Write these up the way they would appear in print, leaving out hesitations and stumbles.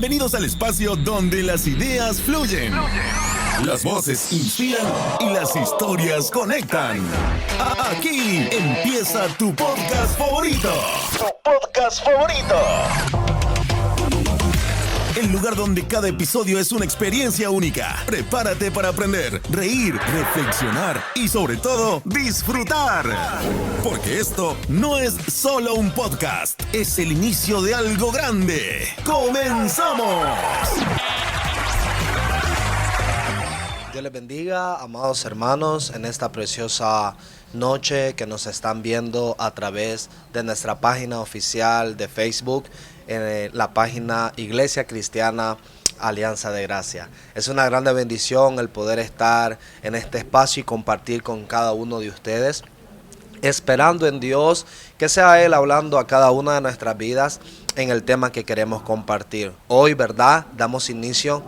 Bienvenidos al espacio donde las ideas fluyen. Las voces inspiran y las historias conectan. Aquí empieza tu podcast favorito. Tu podcast favorito. El lugar donde cada episodio es una experiencia única. Prepárate para aprender, reír, reflexionar y sobre todo disfrutar. Porque esto no es solo un podcast, es el inicio de algo grande. ¡Comenzamos! Dios les bendiga, amados hermanos, en esta preciosa noche que nos están viendo a través de nuestra página oficial de Facebook, en la página Iglesia Cristiana Alianza de Gracia. Es una grande bendición el poder estar en este espacio y compartir con cada uno de ustedes, esperando en Dios que sea Él hablando a cada una de nuestras vidas en el tema que queremos compartir. Hoy, ¿verdad? Damos inicio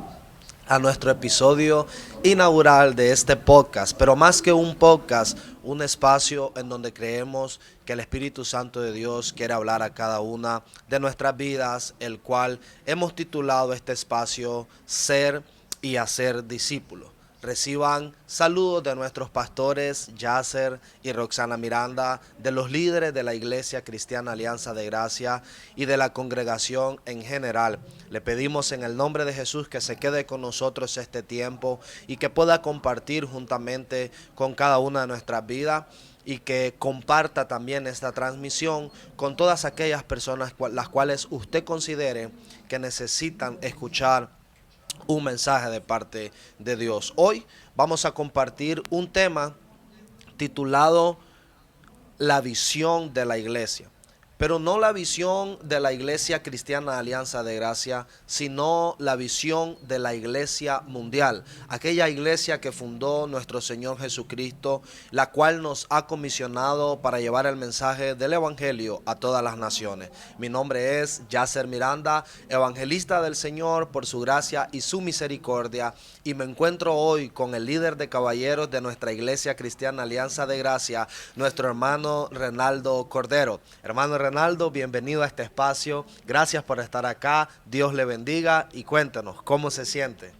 a nuestro episodio inaugural de este podcast, pero más que un podcast, un espacio en donde creemos que el Espíritu Santo de Dios quiere hablar a cada una de nuestras vidas, el cual hemos titulado este espacio Ser y Hacer Discípulos. Reciban saludos de nuestros pastores Yasser y Roxana Miranda, de los líderes de la Iglesia Cristiana Alianza de Gracia y de la congregación en general. Le pedimos en el nombre de Jesús que se quede con nosotros este tiempo y que pueda compartir juntamente con cada una de nuestras vidas y que comparta también esta transmisión con todas aquellas personas las cuales usted considere que necesitan escuchar un mensaje de parte de Dios. Hoy vamos a compartir un tema titulado La visión de la iglesia. Pero no la visión de la Iglesia Cristiana Alianza de Gracia, sino la visión de la iglesia mundial. Aquella iglesia que fundó nuestro Señor Jesucristo, la cual nos ha comisionado para llevar el mensaje del Evangelio a todas las naciones. Mi nombre es Yasser Miranda, evangelista del Señor por su gracia y su misericordia. Y me encuentro hoy con el líder de caballeros de nuestra Iglesia Cristiana Alianza de Gracia, nuestro hermano Renaldo Cordero. Hermano Renaldo, bienvenido a este espacio. Gracias por estar acá. Dios le bendiga y cuéntanos, ¿cómo se siente?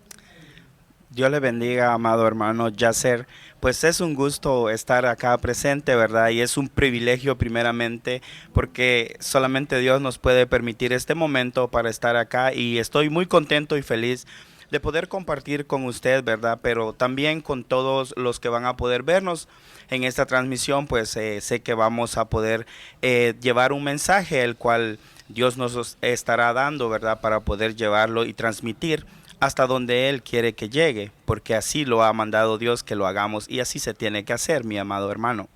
Dios le bendiga, amado hermano Yasser. Pues es un gusto estar acá presente, ¿verdad? Y es un privilegio primeramente porque solamente Dios nos puede permitir este momento para estar acá y estoy muy contento y feliz de poder compartir con usted, ¿verdad? Pero también con todos los que van a poder vernos en esta transmisión, pues sé que vamos a poder llevar un mensaje el cual Dios nos estará dando, ¿verdad? Para poder llevarlo y transmitir hasta donde Él quiere que llegue, porque así lo ha mandado Dios que lo hagamos y así se tiene que hacer, mi amado hermano.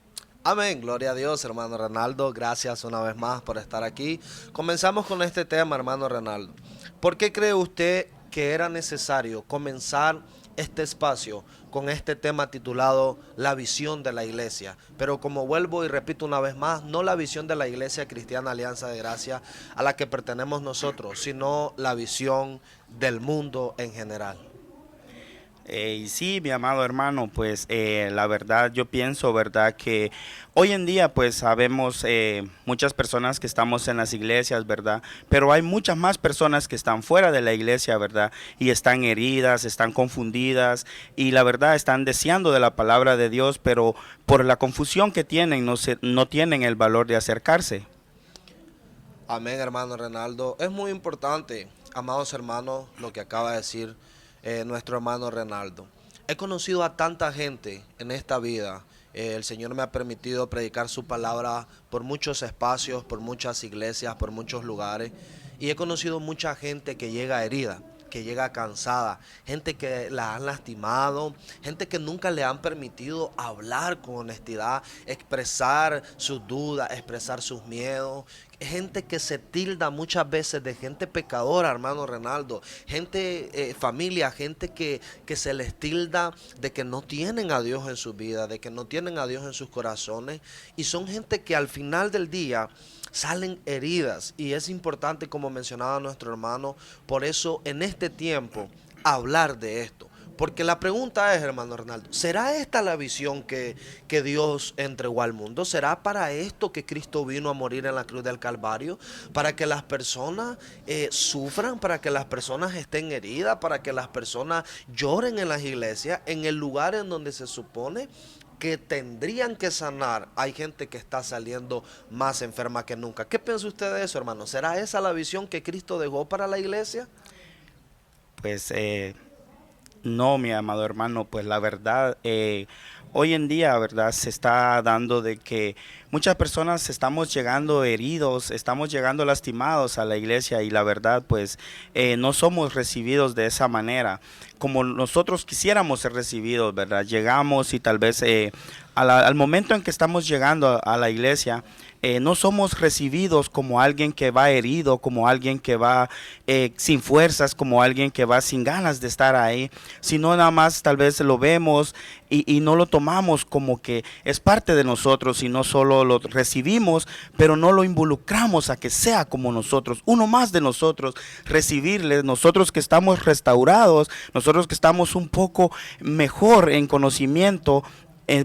Amén, gloria a Dios, hermano Renaldo. Gracias una vez más por estar aquí. Comenzamos con este tema, hermano Renaldo. ¿Por qué cree usted que era necesario comenzar este espacio con este tema titulado La visión de la iglesia? Pero como vuelvo y repito una vez más, no la visión de la Iglesia Cristiana Alianza de Gracia a la que pertenecemos nosotros, sino la visión del mundo en general. Y sí, mi amado hermano, pues la verdad yo pienso, ¿verdad? Que hoy en día pues sabemos muchas personas que estamos en las iglesias, ¿verdad? Pero hay muchas más personas que están fuera de la iglesia, ¿verdad? Y están heridas, están confundidas y la verdad están deseando de la palabra de Dios, pero por la confusión que tienen no tienen el valor de acercarse. Amén, hermano Renaldo. Es muy importante, amados hermanos, lo que acaba de decir nuestro hermano Renaldo. He conocido a tanta gente en esta vida. El Señor me ha permitido predicar su palabra por muchos espacios, por muchas iglesias, por muchos lugares. Y he conocido mucha gente que llega herida, que llega cansada, gente que la han lastimado, gente que nunca le han permitido hablar con honestidad, expresar sus dudas, expresar sus miedos. Gente que se tilda muchas veces de gente pecadora, hermano Renaldo. Gente, familia, gente que se les tilda de que no tienen a Dios en su vida, de que no tienen a Dios en sus corazones. Y son gente que al final del día salen heridas. Y es importante, como mencionaba nuestro hermano, por eso en este tiempo hablar de esto. Porque la pregunta es, hermano Ronaldo, ¿será esta la visión que Dios entregó al mundo? ¿Será para esto que Cristo vino a morir en la cruz del Calvario? ¿Para que las personas sufran? ¿Para que las personas estén heridas? ¿Para que las personas lloren en las iglesias? En el lugar en donde se supone que tendrían que sanar, hay gente que está saliendo más enferma que nunca. ¿Qué piensa usted de eso, hermano? ¿Será esa la visión que Cristo dejó para la iglesia? Pues no, mi amado hermano, pues la verdad, hoy en día, ¿verdad? Se está dando de que muchas personas estamos llegando heridos, estamos llegando lastimados a la iglesia y la verdad, pues no somos recibidos de esa manera, como nosotros quisiéramos ser recibidos, ¿verdad? Llegamos y tal vez al momento en que estamos llegando a la iglesia, no somos recibidos como alguien que va herido, como alguien que va sin fuerzas, como alguien que va sin ganas de estar ahí, sino nada más tal vez lo vemos y no lo tomamos como que es parte de nosotros, sino solo lo recibimos, pero no lo involucramos a que sea como nosotros, uno más de nosotros, recibirle, nosotros que estamos restaurados, nosotros que estamos un poco mejor en conocimiento,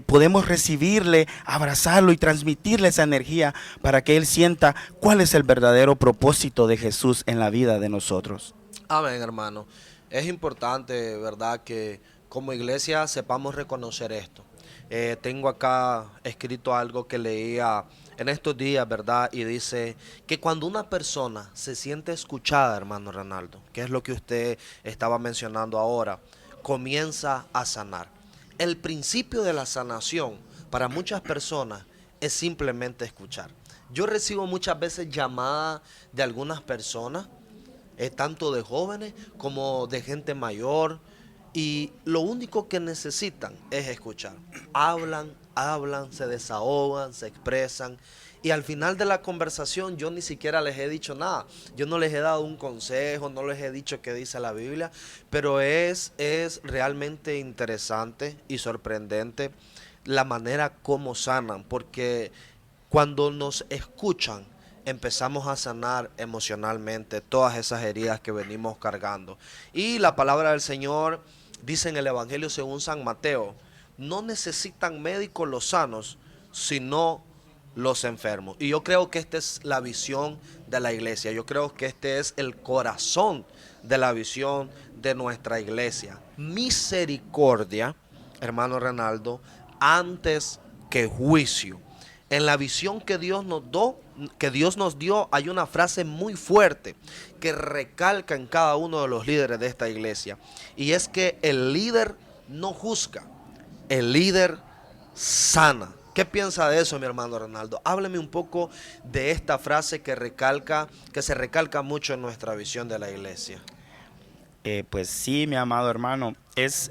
podemos recibirle, abrazarlo y transmitirle esa energía para que él sienta cuál es el verdadero propósito de Jesús en la vida de nosotros. Amén, hermano. Es importante, ¿verdad?, que como iglesia sepamos reconocer esto. Tengo acá escrito algo que leía en estos días, ¿verdad? Y dice que cuando una persona se siente escuchada, hermano Ronaldo, que es lo que usted estaba mencionando ahora, comienza a sanar. El principio de la sanación para muchas personas es simplemente escuchar. Yo recibo muchas veces llamadas de algunas personas, tanto de jóvenes como de gente mayor, y lo único que necesitan es escuchar. Hablan, se desahogan, se expresan. Y al final de la conversación yo ni siquiera les he dicho nada. Yo no les he dado un consejo, no les he dicho qué dice la Biblia. Pero es realmente interesante y sorprendente la manera como sanan. Porque cuando nos escuchan, empezamos a sanar emocionalmente todas esas heridas que venimos cargando. Y la palabra del Señor dice en el Evangelio según San Mateo, no necesitan médicos los sanos, sino los enfermos. Y yo creo que esta es la visión de la iglesia. Yo creo que este es el corazón de la visión de nuestra iglesia. Misericordia, hermano Ronaldo, antes que juicio. En la visión que Dios nos dio, hay una frase muy fuerte que recalca en cada uno de los líderes de esta iglesia. Y es que el líder no juzga, el líder sana. ¿Qué piensa de eso, mi hermano Ronaldo? Hábleme un poco de esta frase que se recalca mucho en nuestra visión de la iglesia. Pues sí, mi amado hermano, es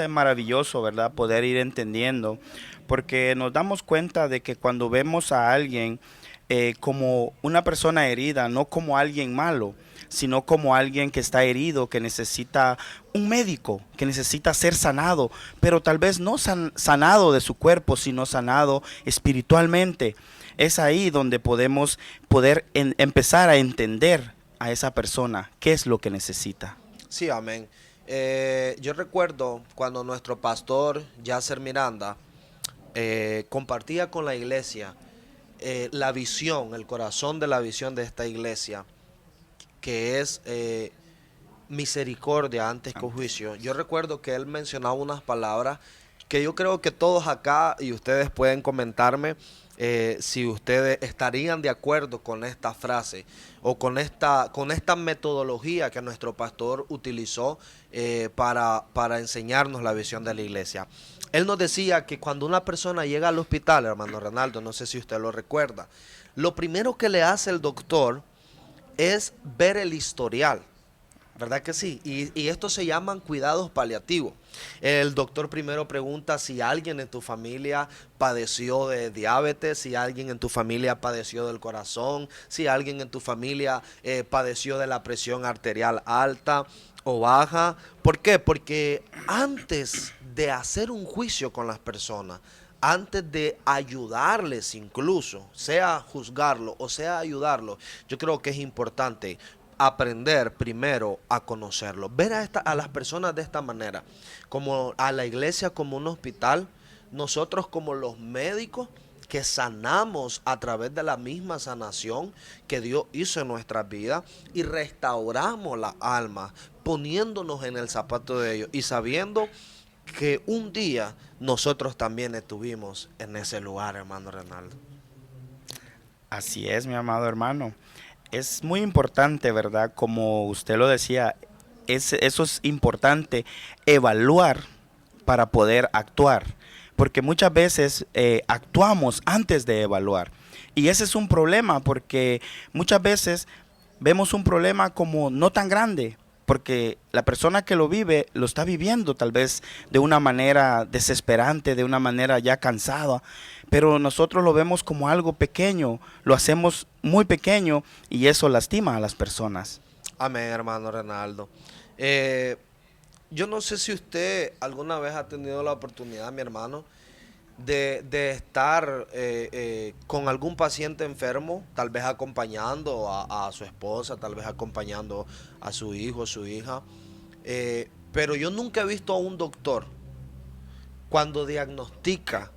maravilloso, ¿verdad? Poder ir entendiendo, porque nos damos cuenta de que cuando vemos a alguien como una persona herida, no como alguien malo, sino como alguien que está herido, que necesita un médico, que necesita ser sanado, pero tal vez no sanado de su cuerpo, sino sanado espiritualmente. Es ahí donde podemos empezar a entender a esa persona qué es lo que necesita. Sí, amén. Yo recuerdo cuando nuestro pastor Yasser Miranda compartía con la iglesia la visión, el corazón de la visión de esta iglesia, que es misericordia antes que juicio. Yo recuerdo que él mencionaba unas palabras que yo creo que todos acá, y ustedes pueden comentarme si ustedes estarían de acuerdo con esta frase o con esta metodología que nuestro pastor utilizó para enseñarnos la visión de la iglesia. Él nos decía que cuando una persona llega al hospital, hermano Ronaldo, no sé si usted lo recuerda, lo primero que le hace el doctor es ver el historial, ¿verdad que sí? Y esto se llaman cuidados paliativos. El doctor primero pregunta si alguien en tu familia padeció de diabetes, si alguien en tu familia padeció del corazón, si alguien en tu familia padeció de la presión arterial alta o baja. ¿Por qué? Porque antes de hacer un juicio con las personas, antes de ayudarles incluso, sea juzgarlo o sea ayudarlo, yo creo que es importante aprender primero a conocerlo. Ver a las personas de esta manera, como a la iglesia como un hospital, nosotros como los médicos que sanamos a través de la misma sanación que Dios hizo en nuestras vidas y restauramos la alma poniéndonos en el zapato de ellos y sabiendo que un día nosotros también estuvimos en ese lugar, hermano Renaldo. Así es, mi amado hermano. Es muy importante, ¿verdad? Como usted lo decía, eso es importante, evaluar para poder actuar. Porque muchas veces actuamos antes de evaluar. Y ese es un problema, porque muchas veces vemos un problema como no tan grande, porque la persona que lo vive lo está viviendo tal vez de una manera desesperante, de una manera ya cansada, pero nosotros lo vemos como algo pequeño, lo hacemos muy pequeño y eso lastima a las personas. Amén, hermano Renaldo. Yo no sé si usted alguna vez ha tenido la oportunidad, mi hermano, de estar con algún paciente enfermo, tal vez acompañando a su esposa, tal vez acompañando a su hijo, su hija. Pero yo nunca he visto a un doctor cuando diagnostica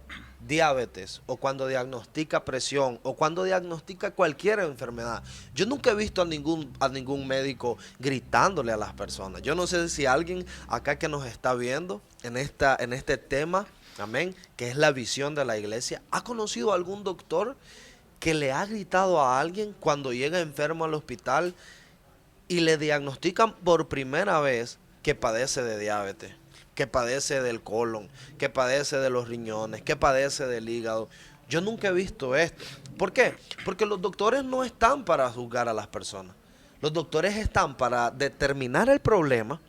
diabetes o cuando diagnostica presión o cuando diagnostica cualquier enfermedad. Yo nunca he visto a ningún médico gritándole a las personas. Yo no sé si alguien acá que nos está viendo en este tema, amén, que es la visión de la iglesia, ha conocido a algún doctor que le ha gritado a alguien cuando llega enfermo al hospital y le diagnostican por primera vez que padece de diabetes, que padece del colon, que padece de los riñones, que padece del hígado. Yo nunca he visto esto. ¿Por qué? Porque los doctores no están para juzgar a las personas. Los doctores están para determinar el problema,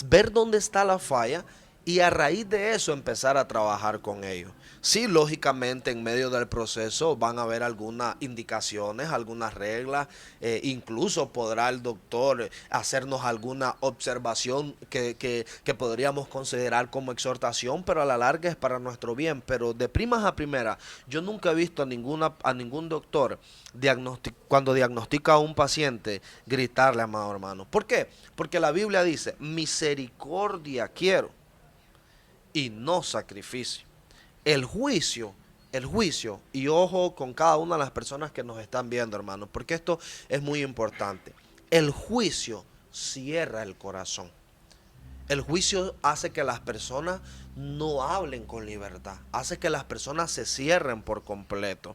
ver dónde está la falla y a raíz de eso empezar a trabajar con ellos. Sí, lógicamente en medio del proceso van a haber algunas indicaciones, algunas reglas, incluso podrá el doctor hacernos alguna observación que podríamos considerar como exhortación, pero a la larga es para nuestro bien. Pero de primas a primeras, yo nunca he visto a ningún doctor cuando diagnostica a un paciente gritarle, amado hermano. ¿Por qué? Porque la Biblia dice, misericordia quiero y no sacrificio. El juicio, y ojo con cada una de las personas que nos están viendo, hermanos, porque esto es muy importante. El juicio cierra el corazón. El juicio hace que las personas no hablen con libertad, hace que las personas se cierren por completo.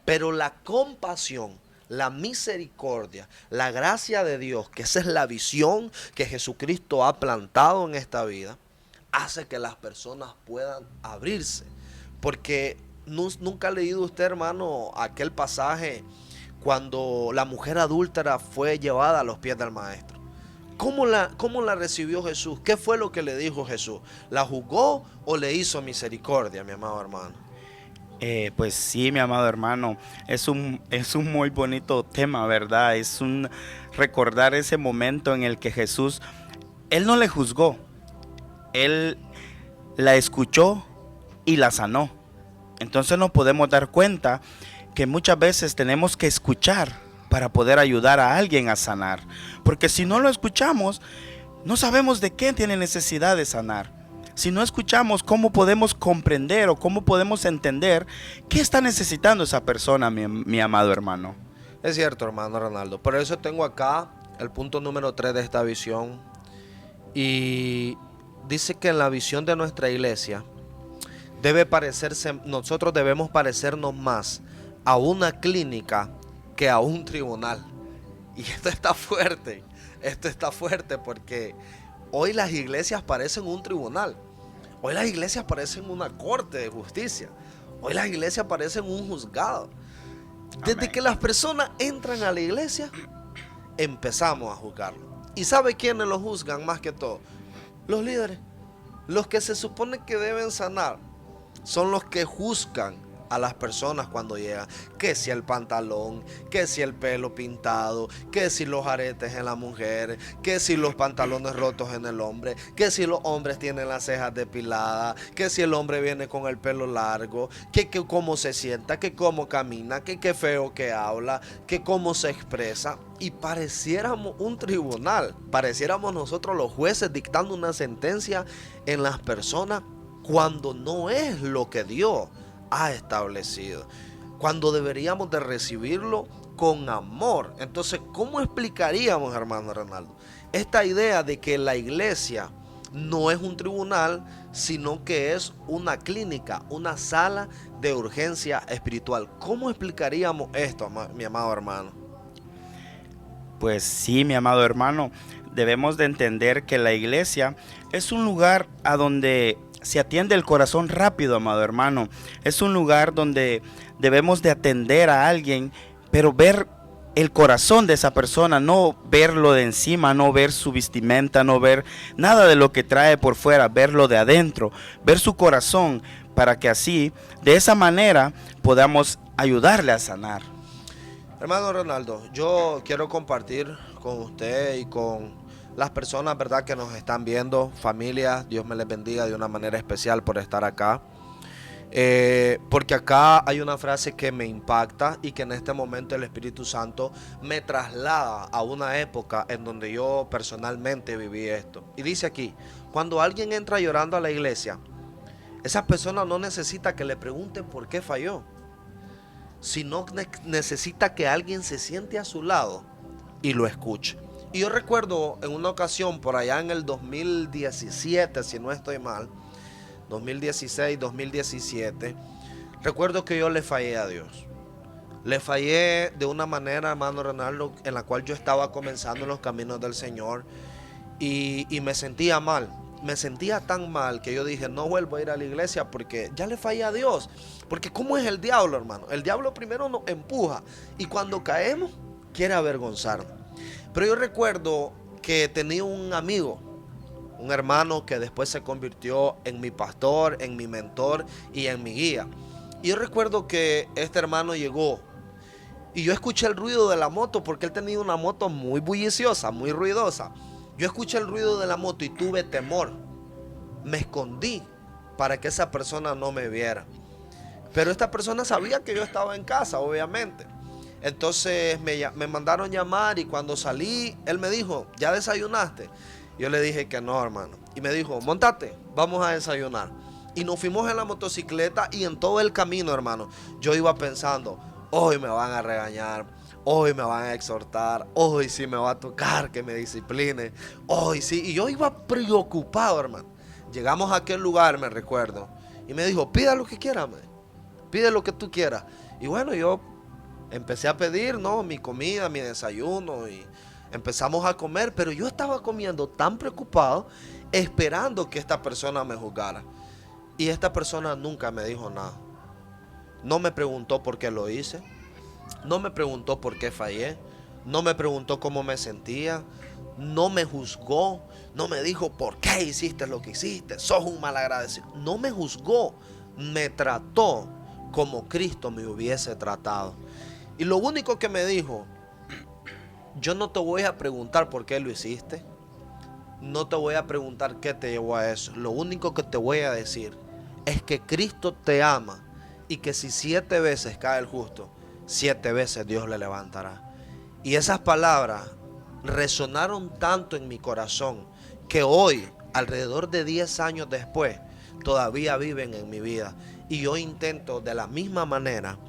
Pero la compasión, la misericordia, la gracia de Dios, que esa es la visión que Jesucristo ha plantado en esta vida, hace que las personas puedan abrirse. Porque nunca ha leído usted, hermano, aquel pasaje cuando la mujer adúltera fue llevada a los pies del maestro. ¿Cómo la recibió Jesús? ¿Qué fue lo que le dijo Jesús? ¿La juzgó o le hizo misericordia, mi amado hermano? Pues sí, mi amado hermano, es un muy bonito tema, ¿verdad? Es un recordar ese momento en el que Jesús, Él no le juzgó, Él la escuchó y la sanó. Entonces nos podemos dar cuenta que muchas veces tenemos que escuchar para poder ayudar a alguien a sanar. Porque si no lo escuchamos, no sabemos de qué tiene necesidad de sanar. Si no escuchamos, ¿cómo podemos comprender o cómo podemos entender qué está necesitando esa persona, mi amado hermano? Es cierto, hermano Ronaldo. Por eso tengo acá el punto número 3 de esta visión. Y dice que en la visión de nuestra iglesia nosotros debemos parecernos más a una clínica que a un tribunal. Y esto está fuerte porque hoy las iglesias parecen un tribunal. Hoy las iglesias parecen una corte de justicia. Hoy las iglesias parecen un juzgado. Desde que las personas entran a la iglesia, empezamos a juzgarlo. ¿Y sabe quiénes lo juzgan más que todo? Los líderes. Los que se supone que deben sanar son los que juzgan a las personas cuando llegan. Que si el pantalón, que si el pelo pintado, que si los aretes en la mujer, que si los pantalones rotos en el hombre, que si los hombres tienen las cejas depiladas, que si el hombre viene con el pelo largo, que cómo se sienta, que cómo camina, que qué feo que habla, que cómo se expresa. Y pareciéramos un tribunal, pareciéramos nosotros los jueces dictando una sentencia en las personas, cuando no es lo que Dios ha establecido, cuando deberíamos de recibirlo con amor. Entonces, ¿cómo explicaríamos, hermano Ronaldo, esta idea de que la iglesia no es un tribunal, sino que es una clínica, una sala de urgencia espiritual? ¿Cómo explicaríamos esto, mi amado hermano? Pues sí, mi amado hermano, debemos de entender que la iglesia es un lugar a donde se atiende el corazón rápido, amado hermano. Es un lugar donde debemos de atender a alguien, pero ver el corazón de esa persona, no verlo de encima, no ver su vestimenta, no ver nada de lo que trae por fuera, verlo de adentro, ver su corazón, para que así, de esa manera, podamos ayudarle a sanar. Hermano Ronaldo, yo quiero compartir con usted y con las personas, ¿verdad?, que nos están viendo, familia, Dios me les bendiga de una manera especial por estar acá. Porque acá hay una frase que me impacta y que en este momento el Espíritu Santo me traslada a una época en donde yo personalmente viví esto. Y dice aquí: cuando alguien entra llorando a la iglesia, esa persona no necesita que le pregunten por qué falló, sino necesita que alguien se siente a su lado y lo escuche. Y yo recuerdo en una ocasión por allá en el 2017, si no estoy mal, 2016, 2017, recuerdo que yo le fallé a Dios. Le fallé de una manera, hermano Ronaldo, en la cual yo estaba comenzando en los caminos del Señor y me sentía mal. Me sentía tan mal que yo dije, no vuelvo a ir a la iglesia porque ya le fallé a Dios. Porque ¿cómo es el diablo, hermano? El diablo primero nos empuja y cuando caemos quiere avergonzarnos. Pero yo recuerdo que tenía un amigo, un hermano que después se convirtió en mi pastor, en mi mentor y en mi guía. Y yo recuerdo que este hermano llegó y yo escuché el ruido de la moto, porque él tenía una moto muy bulliciosa, muy ruidosa. Yo escuché el ruido de la moto y tuve temor. Me escondí para que esa persona no me viera. Pero esta persona sabía que yo estaba en casa, obviamente. Entonces me mandaron llamar y cuando salí, él me dijo, ¿ya desayunaste? Yo le dije que no, hermano. Y me dijo, montate, vamos a desayunar. Y nos fuimos en la motocicleta y en todo el camino, hermano, yo iba pensando, hoy me van a regañar, hoy me van a exhortar, hoy sí me va a tocar que me discipline, hoy sí. Y yo iba preocupado, hermano. Llegamos a aquel lugar, me recuerdo, y me dijo, pida lo que quiera, pide lo que tú quieras. Y bueno, yo empecé a pedir, ¿no?, mi comida, mi desayuno, y empezamos a comer, pero yo estaba comiendo tan preocupado, esperando que esta persona me juzgara. Y esta persona nunca me dijo nada. No me preguntó por qué lo hice, no me preguntó por qué fallé, no me preguntó cómo me sentía, no me juzgó, no me dijo por qué hiciste lo que hiciste, sos un malagradecido. No me juzgó, me trató como Cristo me hubiese tratado. Y lo único que me dijo, yo no te voy a preguntar por qué lo hiciste, no te voy a preguntar qué te llevó a eso. Lo único que te voy a decir es que Cristo te ama y que si 7 veces cae el justo, 7 veces Dios le levantará. Y esas palabras resonaron tanto en mi corazón que hoy, alrededor de 10 años después, todavía viven en mi vida. Y yo intento de la misma manera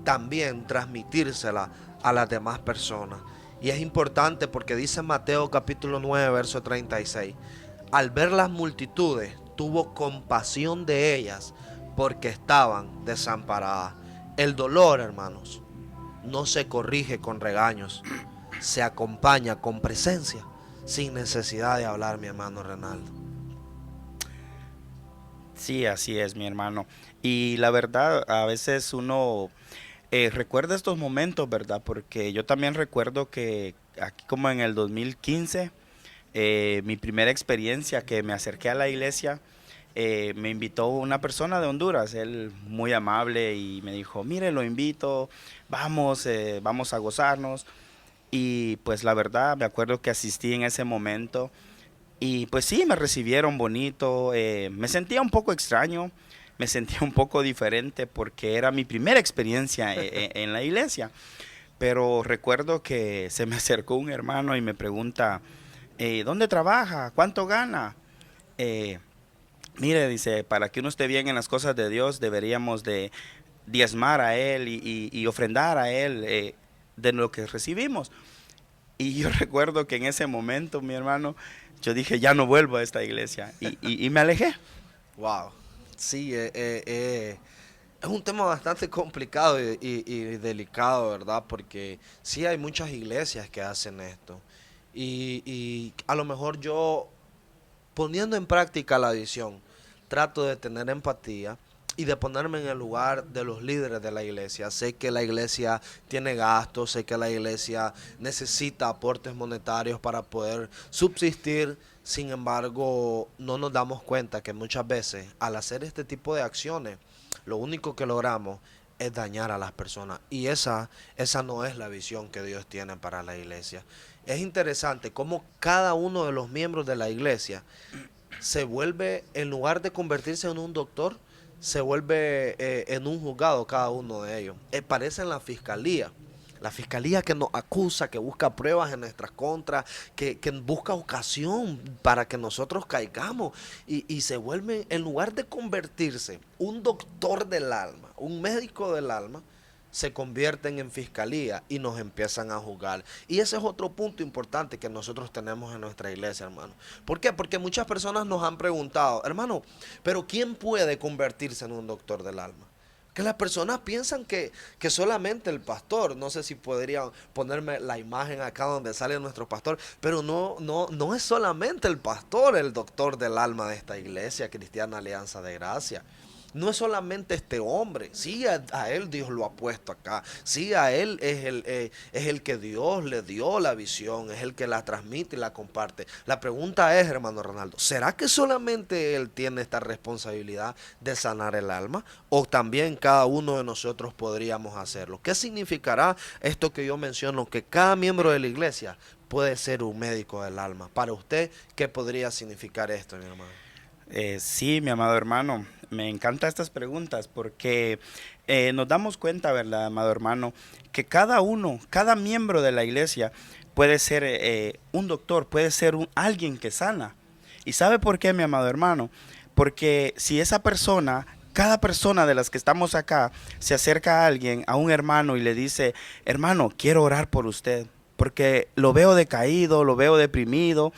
también transmitírsela a las demás personas. Y es importante porque dice Mateo capítulo 9, verso 36. Al ver las multitudes, tuvo compasión de ellas porque estaban desamparadas. El dolor, hermanos, no se corrige con regaños, se acompaña con presencia, sin necesidad de hablar, mi hermano Ronaldo. Sí, así es, mi hermano. Y la verdad, a veces uno recuerda estos momentos, ¿verdad? Porque yo también recuerdo que aquí como en el 2015, mi primera experiencia que me acerqué a la iglesia, me invitó una persona de Honduras, él muy amable y me dijo, mire, lo invito, vamos, vamos a gozarnos. Y pues la verdad, me acuerdo que asistí en ese momento y pues sí, me recibieron bonito, me sentía un poco extraño, me sentía un poco diferente porque era mi primera experiencia en la iglesia. Pero recuerdo que se me acercó un hermano y me pregunta, ¿dónde trabaja? ¿Cuánto gana? Eh, Mire, dice, para que uno esté bien en las cosas de Dios, deberíamos de diezmar a Él y ofrendar a Él de lo que recibimos. Y yo recuerdo que en ese momento, mi hermano, yo dije, ya no vuelvo a esta iglesia y me alejé. Wow. Sí, es un tema bastante complicado y delicado, ¿verdad? Porque sí hay muchas iglesias que hacen esto. Y a lo mejor yo, poniendo en práctica la visión, trato de tener empatía y de ponerme en el lugar de los líderes de la iglesia. Sé que la iglesia tiene gastos, sé que la iglesia necesita aportes monetarios para poder subsistir. Sin embargo, no nos damos cuenta que muchas veces al hacer este tipo de acciones, lo único que logramos es dañar a las personas. Y esa no es la visión que Dios tiene para la iglesia. Es interesante cómo cada uno de los miembros de la iglesia se vuelve, en lugar de convertirse en un doctor, se vuelve en un juzgado cada uno de ellos. Parece en la fiscalía que nos acusa, que busca pruebas en nuestras contras, que busca ocasión para que nosotros caigamos y se vuelve, en lugar de convertirse un doctor del alma, un médico del alma, se convierten en fiscalía y nos empiezan a juzgar. Y ese es otro punto importante que nosotros tenemos en nuestra iglesia, hermano. ¿Por qué? Porque muchas personas nos han preguntado, hermano, pero ¿quién puede convertirse en un doctor del alma? Que las personas piensan que solamente el pastor, no sé si podrían ponerme la imagen acá donde sale nuestro pastor, pero no es solamente el pastor el doctor del alma de esta iglesia Cristiana Alianza de Gracia. No es solamente este hombre, sí a él Dios lo ha puesto acá, sí a él es el que Dios le dio la visión, es el que la transmite y la comparte. La pregunta es, hermano Ronaldo, ¿será que solamente él tiene esta responsabilidad de sanar el alma? ¿O también cada uno de nosotros podríamos hacerlo? ¿Qué significará esto que yo menciono, que cada miembro de la iglesia puede ser un médico del alma? Para usted, ¿qué podría significar esto, mi hermano? Sí, mi amado hermano, me encantan estas preguntas porque nos damos cuenta, ¿verdad, amado hermano? Que cada uno, cada miembro de la iglesia puede ser un doctor, puede ser alguien que sana. ¿Y sabe por qué, mi amado hermano? Porque si esa persona, cada persona de las que estamos acá, se acerca a alguien, a un hermano y le dice, hermano, quiero orar por usted, porque lo veo decaído, lo veo deprimido,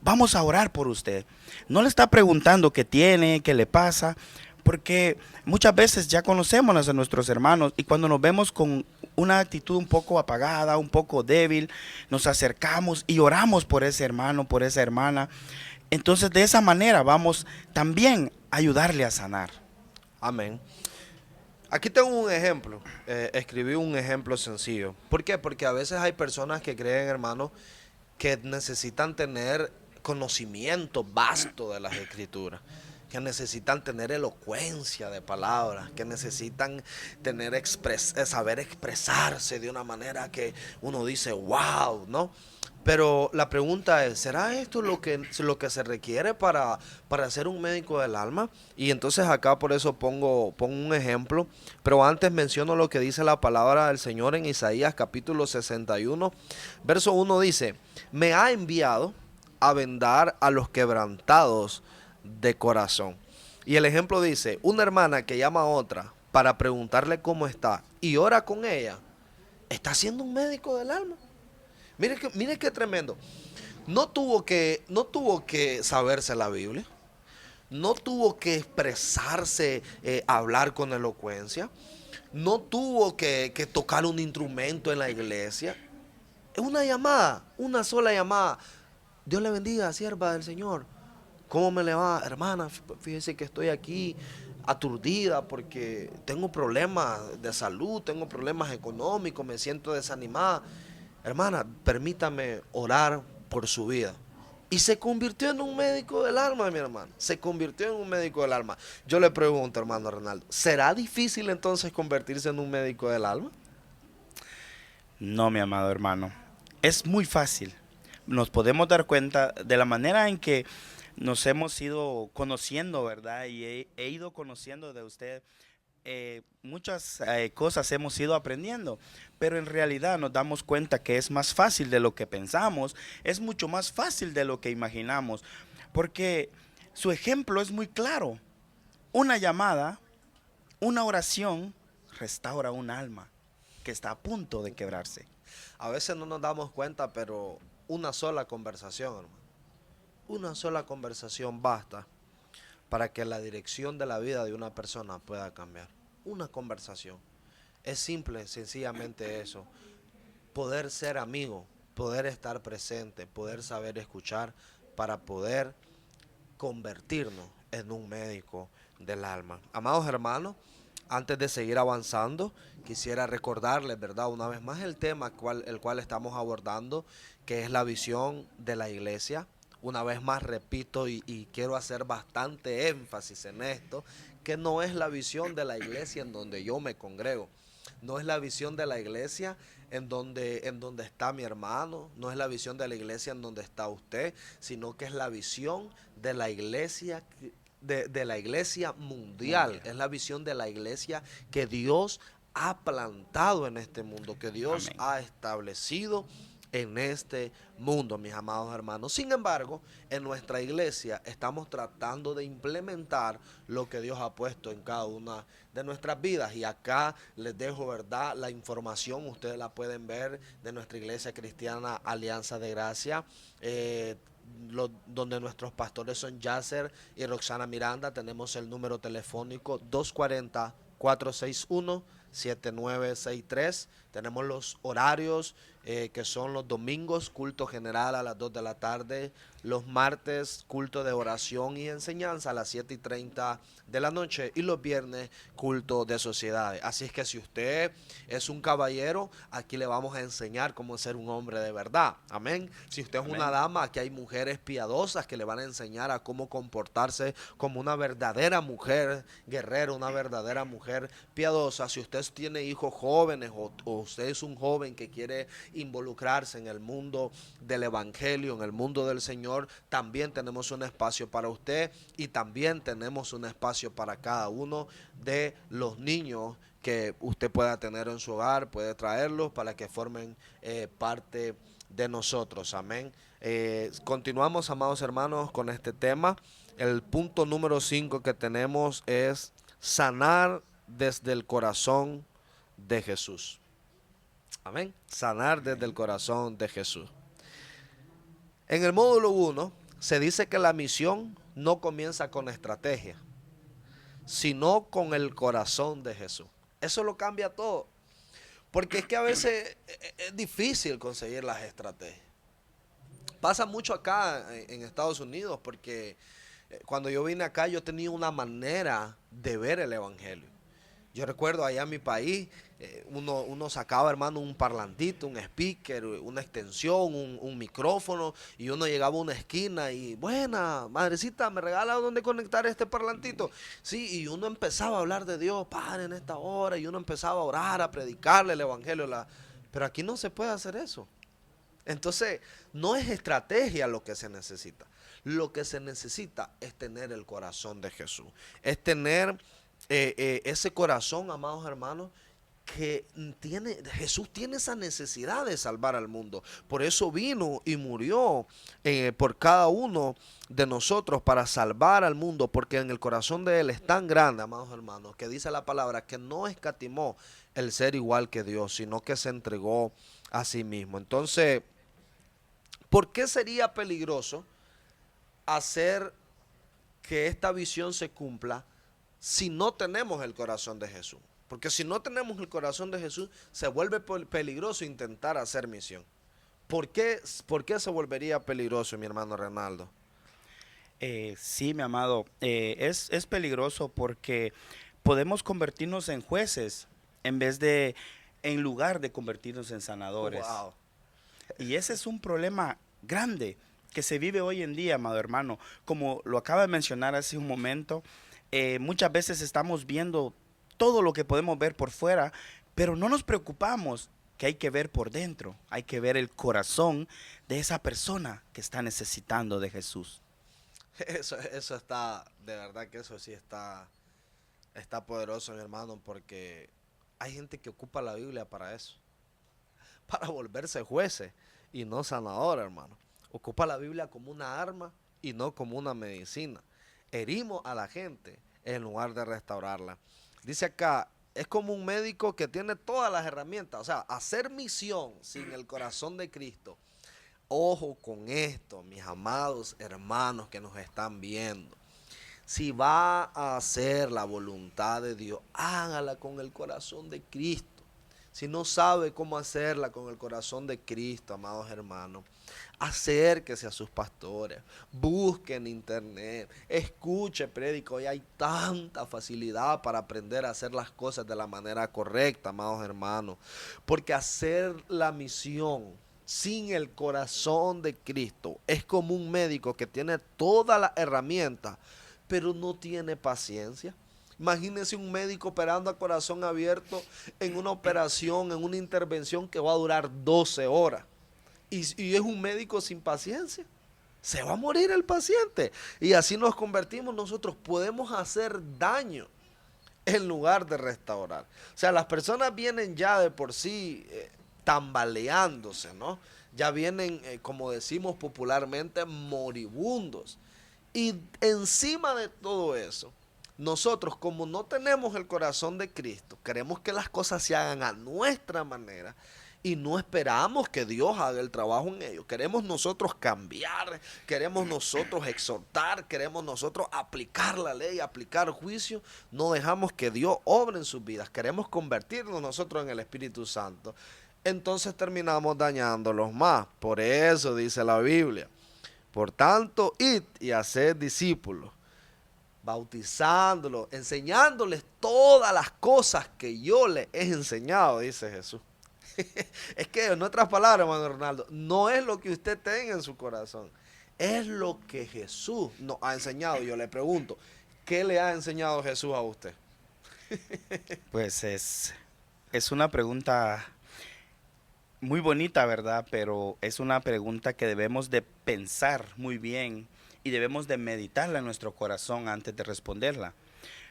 vamos a orar por usted. No le está preguntando qué tiene, qué le pasa, porque muchas veces ya conocemos a nuestros hermanos y cuando nos vemos con una actitud un poco apagada, un poco débil, nos acercamos y oramos por ese hermano, por esa hermana. Entonces de esa manera vamos también a ayudarle a sanar. Amén. Aquí tengo un ejemplo, escribí un ejemplo sencillo. ¿Por qué? Porque a veces hay personas que creen, hermano, que necesitan tener conocimiento vasto de las escrituras, que necesitan tener elocuencia de palabras, que necesitan tener saber expresarse de una manera que uno dice, wow, ¿no? Pero la pregunta es, ¿será esto lo que se requiere para ser un médico del alma? Y entonces acá por eso pongo un ejemplo, pero antes menciono lo que dice la palabra del Señor en Isaías capítulo 61, verso 1 dice, me ha enviado a vendar a los quebrantados de corazón. Y el ejemplo dice, una hermana que llama a otra para preguntarle cómo está y ora con ella, está siendo un médico del alma. Mire qué tremendo. No tuvo que saberse la Biblia. No tuvo que expresarse, hablar con elocuencia. No tuvo que tocar un instrumento en la iglesia. Es una llamada, una sola llamada. Dios le bendiga, sierva del Señor. ¿Cómo me le va, hermana? Fíjese que estoy aquí aturdida porque tengo problemas de salud, tengo problemas económicos, me siento desanimada. Hermana, permítame orar por su vida. Y se convirtió en un médico del alma, mi hermano. Se convirtió en un médico del alma. Yo le pregunto, hermano Ronaldo, ¿será difícil entonces convertirse en un médico del alma? No, mi amado hermano. Es muy fácil. Nos podemos dar cuenta de la manera en que nos hemos ido conociendo, ¿verdad? Y he ido conociendo de usted. Muchas cosas hemos ido aprendiendo, pero en realidad nos damos cuenta que es más fácil de lo que pensamos, es mucho más fácil de lo que imaginamos, porque su ejemplo es muy claro. Una llamada, una oración restaura un alma que está a punto de quebrarse. A veces no nos damos cuenta, pero una sola conversación, hermano. Una sola conversación basta para que la dirección de la vida de una persona pueda cambiar. Una conversación. Es simple, sencillamente eso. Poder ser amigo, poder estar presente, poder saber escuchar para poder convertirnos en un médico del alma. Amados hermanos, antes de seguir avanzando, quisiera recordarles, ¿verdad? Una vez más el tema el cual estamos abordando, que es la visión de la iglesia. Una vez más repito y quiero hacer bastante énfasis en esto, que no es la visión de la iglesia en donde yo me congrego. No es la visión de la iglesia en donde está mi hermano, no es la visión de la iglesia en donde está usted, sino que es la visión de la iglesia de la iglesia mundial. Es la visión de la iglesia que Dios ha plantado en este mundo, que Dios Amén. ha establecido en este mundo, mis amados hermanos. Sin embargo, en nuestra iglesia estamos tratando de implementar lo que Dios ha puesto en cada una de nuestras vidas. Y acá les dejo, ¿verdad?, la información, ustedes la pueden ver, de nuestra iglesia cristiana Alianza de Gracia, donde nuestros pastores son Yasser y Roxana Miranda. Tenemos el número telefónico 240-461-7963. Tenemos los horarios, que son los domingos, culto general a las 2 de la tarde, los martes, culto de oración y enseñanza a las 7:30 de la noche, y los viernes, culto de sociedades. Así es que si usted es un caballero, aquí le vamos a enseñar cómo ser un hombre de verdad. Amén. Si usted es una dama, aquí hay mujeres piadosas que le van a enseñar a cómo comportarse como una verdadera mujer guerrera, una verdadera mujer piadosa. Si usted tiene hijos jóvenes o usted es un joven que quiere involucrarse en el mundo del evangelio, en el mundo del Señor, también tenemos un espacio para usted, y también tenemos un espacio para cada uno de los niños que usted pueda tener en su hogar. Puede traerlos para que formen parte de nosotros. Amén. Continuamos, amados hermanos, con este tema. El punto número 5 que tenemos es sanar desde el corazón de Jesús. Amén. Sanar desde el corazón de Jesús. En el módulo 1 se dice que la misión no comienza con estrategia, sino con el corazón de Jesús. Eso lo cambia todo. Porque es que a veces es difícil conseguir las estrategias. Pasa mucho acá en Estados Unidos, porque cuando yo vine acá yo tenía una manera de ver el evangelio. Yo recuerdo allá en mi país, uno sacaba, hermano, un parlantito, un speaker, una extensión, un micrófono, y uno llegaba a una esquina y, buena, madrecita, ¿me regala dónde conectar este parlantito? Sí, y uno empezaba a hablar de Dios, Padre, en esta hora, y uno empezaba a orar, a predicarle el evangelio. Pero aquí no se puede hacer eso. Entonces, no es estrategia lo que se necesita. Lo que se necesita es tener el corazón de Jesús. Es tener ese corazón, amados hermanos, que Jesús tiene esa necesidad de salvar al mundo. Por eso vino y murió por cada uno de nosotros, para salvar al mundo, porque en el corazón de Él es tan grande, amados hermanos, que dice la palabra que no escatimó el ser igual que Dios, sino que se entregó a sí mismo. Entonces, ¿por qué sería peligroso hacer que esta visión se cumpla si no tenemos el corazón de Jesús? Porque si no tenemos el corazón de Jesús, se vuelve peligroso intentar hacer misión. ¿Por qué se volvería peligroso, mi hermano Reinaldo? Sí, mi amado, es peligroso porque podemos convertirnos en jueces en lugar de convertirnos en sanadores. Wow. Y ese es un problema grande, que se vive hoy en día, amado hermano. Como lo acaba de mencionar hace un momento, muchas veces estamos viendo todo lo que podemos ver por fuera, pero no nos preocupamos que hay que ver por dentro, hay que ver el corazón de esa persona que está necesitando de Jesús. Eso está, de verdad que eso sí está poderoso, mi hermano, porque hay gente que ocupa la Biblia para eso, para volverse jueces y no sanador, hermano. Ocupa la Biblia como una arma y no como una medicina. Herimos a la gente en lugar de restaurarla. Dice acá, es como un médico que tiene todas las herramientas. O sea, hacer misión sin el corazón de Cristo. Ojo con esto, mis amados hermanos que nos están viendo. Si va a hacer la voluntad de Dios, hágala con el corazón de Cristo. Si no sabe cómo hacerla con el corazón de Cristo, amados hermanos, acérquese a sus pastores, busque en internet, escuche prédico. Y hay tanta facilidad para aprender a hacer las cosas de la manera correcta, amados hermanos. Porque hacer la misión sin el corazón de Cristo es como un médico que tiene todas las herramientas, pero no tiene paciencia. Imagínense un médico operando a corazón abierto en una operación, en una intervención que va a durar 12 horas. Y es un médico sin paciencia. Se va a morir el paciente. Y así nos convertimos nosotros. Podemos hacer daño en lugar de restaurar. O sea, las personas vienen ya de por sí tambaleándose, ¿no? Ya vienen, como decimos popularmente, moribundos. Y encima de todo eso, nosotros, como no tenemos el corazón de Cristo, queremos que las cosas se hagan a nuestra manera y no esperamos que Dios haga el trabajo en ello. Queremos nosotros cambiar, queremos nosotros exhortar, queremos nosotros aplicar la ley, aplicar juicio. No dejamos que Dios obre en sus vidas. Queremos convertirnos nosotros en el Espíritu Santo. Entonces terminamos dañándolos más. Por eso dice la Biblia: por tanto, id y haced discípulos, bautizándolos, enseñándoles todas las cosas que yo les he enseñado, dice Jesús. Es que, en otras palabras, hermano Ronaldo, no es lo que usted tenga en su corazón, es lo que Jesús nos ha enseñado. Yo le pregunto, ¿qué le ha enseñado Jesús a usted? Pues es una pregunta muy bonita, ¿verdad? Pero es una pregunta que debemos de pensar muy bien y debemos de meditarla en nuestro corazón antes de responderla.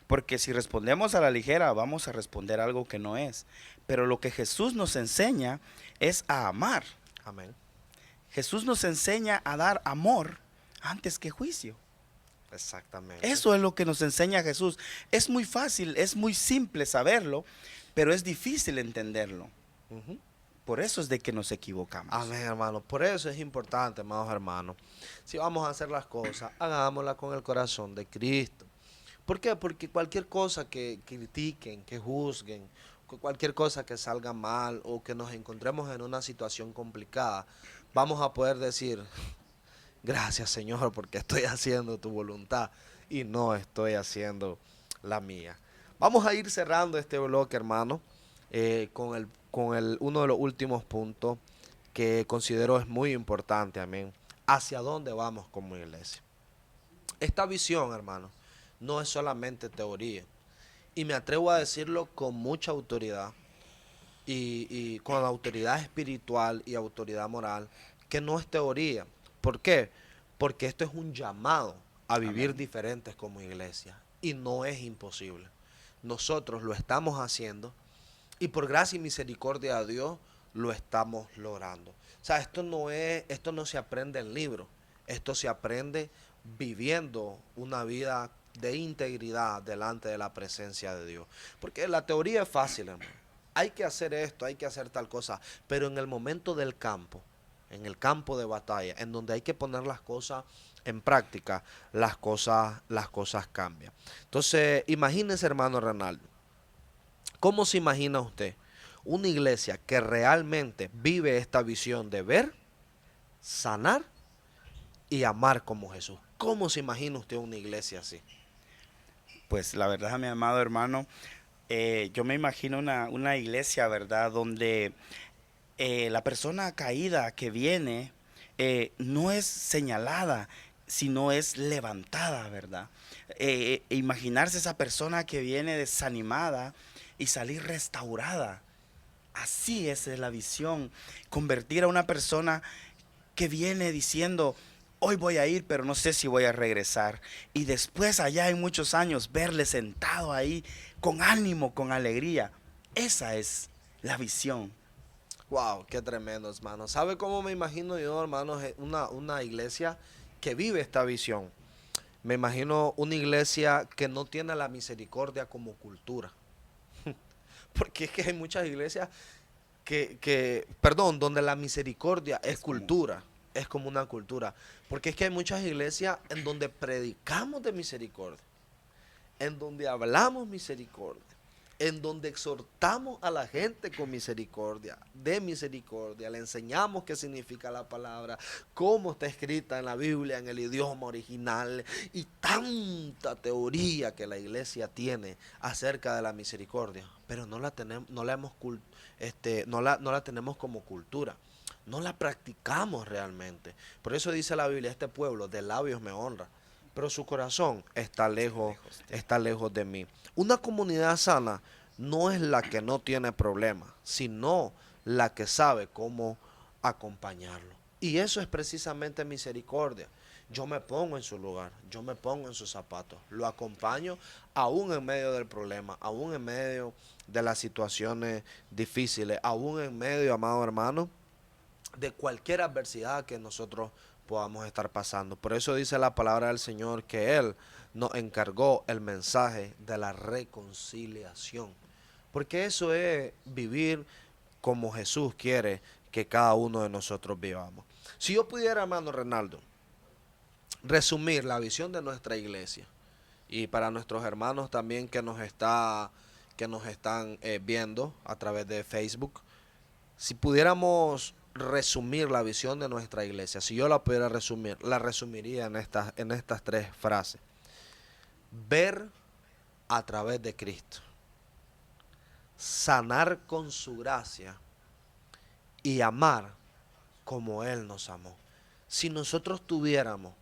Porque si respondemos a la ligera, vamos a responder algo que no es. Pero lo que Jesús nos enseña es a amar. Amén. Jesús nos enseña a dar amor antes que juicio. Exactamente. Eso es lo que nos enseña Jesús. Es muy fácil, es muy simple saberlo, pero es difícil entenderlo. Uh-huh. Por eso es de que nos equivocamos. Amén, hermano. Por eso es importante, amados hermanos, si vamos a hacer las cosas, hagámoslas con el corazón de Cristo. ¿Por qué? Porque cualquier cosa que critiquen, que juzguen, cualquier cosa que salga mal o que nos encontremos en una situación complicada, vamos a poder decir: gracias, Señor, porque estoy haciendo tu voluntad y no estoy haciendo la mía. Vamos a ir cerrando este bloque, hermano, con uno de los últimos puntos que considero es muy importante, amén. ¿Hacia dónde vamos como iglesia? Esta visión, hermano, no es solamente teoría. Y me atrevo a decirlo con mucha autoridad y con autoridad espiritual y autoridad moral, que no es teoría. ¿Por qué? Porque esto es un llamado a vivir Amén. diferentes como iglesia. Y no es imposible. Nosotros lo estamos haciendo y por gracia y misericordia de Dios lo estamos logrando. O sea, esto no se aprende en libros. Esto se aprende viviendo una vida de integridad delante de la presencia de Dios. Porque la teoría es fácil, hermano. Hay que hacer esto, hay que hacer tal cosa. Pero en el momento del campo, en el campo de batalla, en donde hay que poner las cosas en práctica, las cosas cambian. Entonces, imagínese, hermano Ronaldo, ¿cómo se imagina usted una iglesia que realmente vive esta visión de ver, sanar y amar como Jesús? ¿Cómo se imagina usted una iglesia así? Pues la verdad, mi amado hermano, yo me imagino una iglesia, ¿verdad? Donde la persona caída que viene no es señalada, sino es levantada, ¿verdad? Imaginarse esa persona que viene desanimada y salir restaurada. Así es la visión, convertir a una persona que viene diciendo, hoy voy a ir, pero no sé si voy a regresar. Y después, allá en muchos años, verle sentado ahí con ánimo, con alegría. Esa es la visión. Wow, qué tremendo, hermano. ¿Sabe cómo me imagino yo, hermanos? Una iglesia que vive esta visión. Me imagino una iglesia que no tiene la misericordia como cultura. Porque es que hay muchas iglesias perdón, donde la misericordia es cultura, es como una cultura. Porque es que hay muchas iglesias en donde predicamos de misericordia, en donde hablamos misericordia, en donde exhortamos a la gente con misericordia, de misericordia, le enseñamos qué significa la palabra, cómo está escrita en la Biblia, en el idioma original, y tanta teoría que la iglesia tiene acerca de la misericordia, pero no la tenemos, no la tenemos como cultura. No la practicamos realmente. Por eso dice la Biblia, este pueblo de labios me honra, pero su corazón está lejos de mí. Una comunidad sana no es la que no tiene problemas, sino la que sabe cómo acompañarlo. Y eso es precisamente misericordia. Yo me pongo en su lugar, yo me pongo en sus zapatos, lo acompaño aún en medio del problema, aún en medio de las situaciones difíciles, aún en medio, amado hermano, de cualquier adversidad que nosotros podamos estar pasando. Por eso dice la palabra del Señor que Él nos encargó el mensaje de la reconciliación. Porque eso es vivir como Jesús quiere que cada uno de nosotros vivamos. Si yo pudiera, hermano Renaldo, resumir la visión de nuestra iglesia, y para nuestros hermanos también que nos están viendo a través de Facebook, si pudiéramos resumir la visión de nuestra iglesia, si yo la pudiera resumir, la resumiría en estas tres frases. Ver a través de Cristo, sanar con su gracia y amar como Él nos amó. Si nosotros tuviéramos